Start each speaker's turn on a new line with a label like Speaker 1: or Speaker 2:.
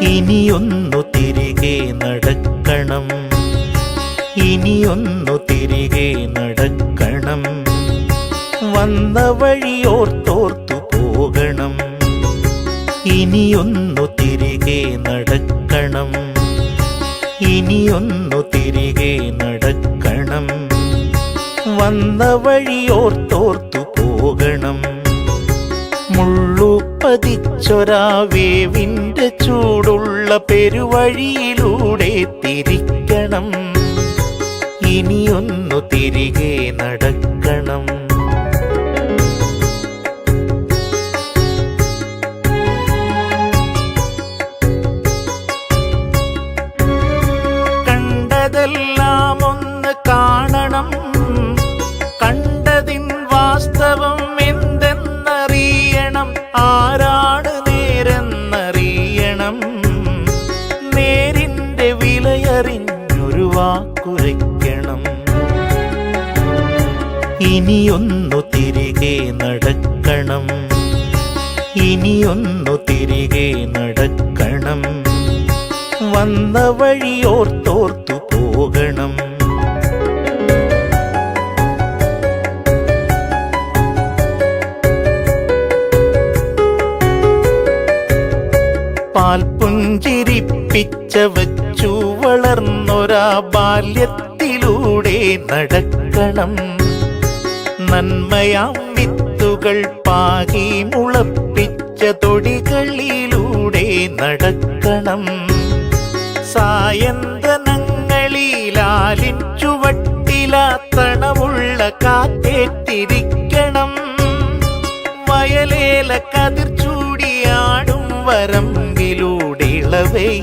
Speaker 1: ഇനിയൊന്നു തിരികെ നടക്കണം, ഇനിയൊന്നു തിരികെ നടക്കണം, വന്ന വഴിയോർത്തോർത്തു പോകണം. ഇനിയൊന്നു തിരികെ നടക്കണം, ഇനിയൊന്നു തിരികെ നടക്കണം, വന്ന വഴിയോർത്തോർത്തു പോകണം. മുള്ളുപതിച്ചൊരാ വേവിൻ്റെ ചൂടുള്ള പെരുവഴിയിലൂടെ തിരിക്കണം. ഇനിയൊന്നു തിരികെ നടക്കണം. കണ്ടതെല്ലാം ഒന്ന് കാണണം, കണ്ടതിൻ വാസ്തവം എന്തെന്നറിയണം, ആരാണ് നേരെന്നറിയണം. നേരിൻ്റെ വിലയറിഞ്ഞൊരു വാക്കുരയ്ക്കണം. ഇനിയൊന്നു തിരികെ നടക്കണം, ഇനിയൊന്നു തിരികെ നടക്കണം, വന്ന വഴിയോർത്തോർത്തു പോകണം. പാൽപുഞ്ചിരിപ്പിച്ച വച്ചു വളർന്നൊരാ ബാല്യത്തിലൂടെ നടക്കണം. നന്മയാം വിത്തുകൾ പാകി മുളപ്പിച്ച തൊടികളിലൂടെ നടക്കണം. സായന്തനങ്ങളിലാലിൻ ചുവട്ടിലാ തണവുള്ള കാറ്റേറ്റിരിക്കണം. വയലേല കതിർ ചൂടിയാടും വരമ്പിലൂടെ ഇളവേ